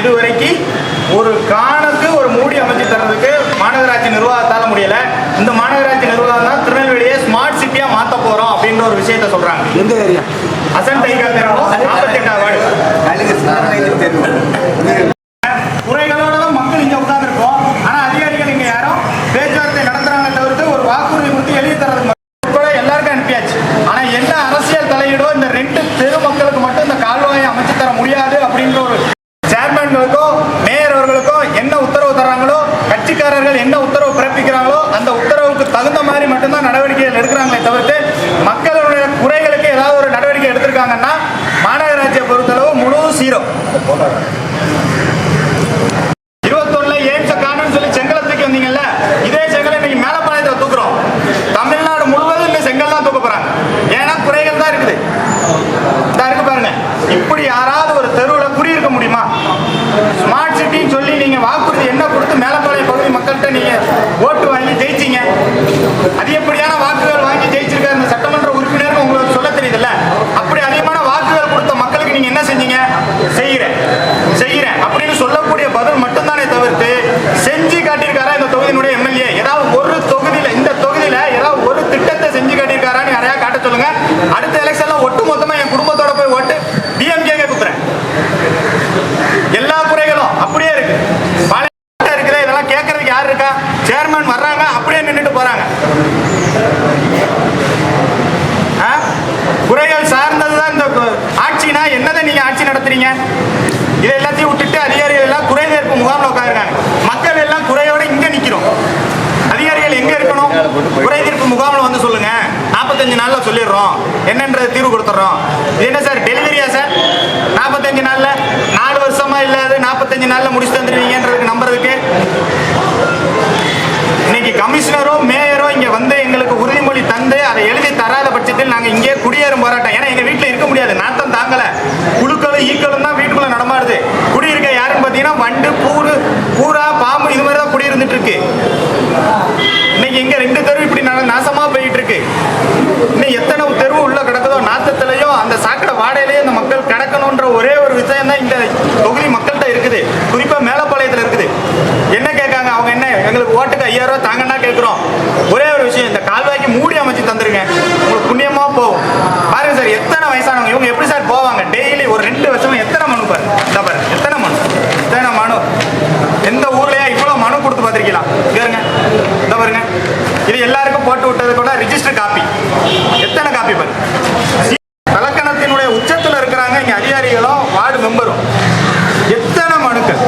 இதுவரைக்கும் ஒரு காணுக்கு ஒரு மூடி அமைச்சு தர்றதுக்கு மாநகராட்சி நிர்வாகத்தால முடியல. இந்த மாநகராட்சி நிர்வாகம் தான் திருநெல்வேலியை ஸ்மார்ட் சிட்டியா மாத்த போறோம் அப்படின்ற ஒரு விஷயத்த சொல்றாங்க. எந்த ஏரியா? அசன் தைகா தெருவும் 48வது வார்டு. குறைகளோட தான் மக்கள் இங்க உட்கார்ந்துருக்கோம். ஆனா அதிகாரிகள் இங்க யாரும் பேச்சுவார்த்தை நடத்துறாங்க தவிர்த்து ஒரு வாக்குறுதி கொடுத்து எழுதி தர்றது கூட எல்லாருக்கும் அனுப்பியாச்சு. ஆனா என்ன அரசியல் தலையீடோ இந்த 2 தெரு மக்களுக்கு மட்டும் இந்த கால்வாயை அமைச்சு தர முடியாது அப்படின்ற ஒரு சேர்மன்களுக்கோ மேயர் அவர்களுக்கோ என்ன உத்தரவு தர்றாங்களோ, கட்சிக்காரர்கள் என்ன உத்தரவு பிறப்பிக்கிறாங்களோ அந்த உத்தரவுக்கு தகுந்த மாதிரி மட்டும்தான் நடவடிக்கைகள் எடுக்கிறாங்களே தவிர்த்து மக்களுடைய குறைகளுக்கு ஏதாவது ஒரு நடவடிக்கை எடுத்திருக்காங்கன்னா மாநகராட்சியை பொறுத்தளவு முழு 0. 21ல எய்ம்ஸை காணும்னு சொல்லி செங்கலை தூக்கி வந்தீங்கல்ல, இதே செங்கலை இன்னைக்கு மேலப்பாளையத்தை தூக்குறோம். தமிழ்நாடு முழுவதும் இந்த செங்கல் தான் தூக்க போறாங்க. ஏன்னா குறைகள் தான் இருக்குது. இருக்கு பாருங்க. இப்படி யாராவது ஒரு தெருவில் குடியிருக்க முடியுமா? ஸ்மார்ட் சிட்டின்னு சொல்லி நீங்க வாக்குறுதி என்ன கொடுத்து மேலப்பாளைய பகுதி மக்கள்கிட்ட நீங்க ஓட்டு வாங்கி ஜெயிச்சீங்க. அதிகப்படியான வாக்குகள் வாங்கி ஜெயிச்சிருக்க இந்த சட்டமன்ற உறுப்பினர் உங்களுக்கு சொல்ல தெரியுதுல்ல. அப்படி அதிகமான வாக்குகள் கொடுத்த மக்களுக்கு நீங்க என்ன செஞ்சீங்க? செய்யறேன் அப்படின்னு சொல்லக்கூடிய பதில் மட்டும்தானே தவிர்த்து செஞ்சு காட்டியிருக்காரா இந்த தொகுதியினுடைய எம்எல்ஏ? ஏதாவது ஒரு தொகுதியில, இந்த தொகுதியில ஏதாவது ஒரு திட்டத்தை செஞ்சு காட்டியிருக்காரான்னு யாரையா காட்ட சொல்லுங்க. அடுத்த எலெக்ஷன்ல ஒட்டு மொத்தமா என் குடும்பத்தோட போய் ஓட்டு டிஎம்கே குத்துறேன். எல்லா குறைகளும் அப்படியே இருக்கு. இருக்குது. இதெல்லாம் கேட்கறதுக்கு யாரு இருக்கா? சேர்மன் வர்றாங்க, அப்படியே நின்றுட்டு போறாங்க. குறைகள் சார்ந்ததுதான் இந்த ஆட்சினா என்னதை நீங்க ஆட்சி நடத்துறீங்க? இதை எல்லாத்தையும் விட்டுட்டு அதிகாரிகள் எல்லாம் குறை தீர்ப்பு முகாம்ல உட்காந்துருக்காங்க. மக்கள் எல்லாம் குறையோட இங்க நிக்கிறோம். அதிகாரிகள் எங்க இருக்கணும்? குறை தீர்ப்பு முகாம்ல வந்து சொல்லுங்க, 45 நாள்ல சொல்லிடுறோம், என்னன்றது தீர்வு கொடுத்துறோம். இது என்ன சார் டெலிவரியா சார்? 45 நாள்ல 4 வருஷமா இல்லாத 45 நாள்ல முடிச்சு தந்துருவீங்கன்றதுக்கு நம்புறதுக்கு இன்னைக்கு கமிஷனரோ மேயரோ இங்க வந்து எங்களுக்கு உறுதிமொழி தந்து அதை எழுதி தராத பட்சத்தில் நாங்க இங்கே குடியேறும் போராட்டம். ஏன்னா எங்க வீட்டுல இருக்க முடியாது, நாட்டம் தாங்கல. புழுக்களும் ஈக்களும் தான் வீட்டுக்குள்ள நடமாடுது. குடியிருக்க யாருன்னு பாத்தீங்கன்னா வண்டு, பூரா, பாம்பு இது மாதிரி தான் குடியிருந்துட்டு இருக்கு. இன்னைக்கு இங்க 2 தெரு இப்படி நாசமா போயிட்டு இருக்கு. இன்னும் எத்தனை தெருவு உள்ள கிடக்குதோ நாத்தத்திலையோ அந்த சாக்கடை வாடையிலேயே இந்த மக்கள் கிடக்கணும்ன்ற ஒரே ஒரு விஷயம் தான் இந்த தொகுதி மக்கள்கிட்ட இருக்குது. குறிப்பா மேலப்பாளையத்துல இருக்குது. என்ன கேட்காங்க அவங்க? என்ன எங்களுக்கு ஓட்டுக்கு 5000 ரூபாய் தாங்கன்னா கேட்கிறோம். ஒரே ஒரு விஷயம், இந்த கால்வாய்க்கு மூடி அமைச்சு தந்துருங்க, உங்களுக்கு புண்ணியமா போகும். பாருங்க சார், எத்தனை வயசானவங்க இவங்க எப்படி சார் போவாங்க? டெய்லி ஒரு 2 வருஷம் எத்தனை மனு பாரு, எத்தனை மனு எந்த ஊர்லயா இவ்வளவு மனு கொடுத்து பார்த்திருக்கலாம்? கேளுங்க, இந்த பாருங்க, இது எல்லாருக்கும் போட்டு விட்டது கூட ரிஜிஸ்டர் காப்பி. எத்தனை காப்பி பாரு. கலக்கணத்தினுடைய உச்சத்துல இருக்கிறாங்க இங்க அதிகாரிகளும் வார்டு மெம்பரும். எத்தனை மனுக்கள்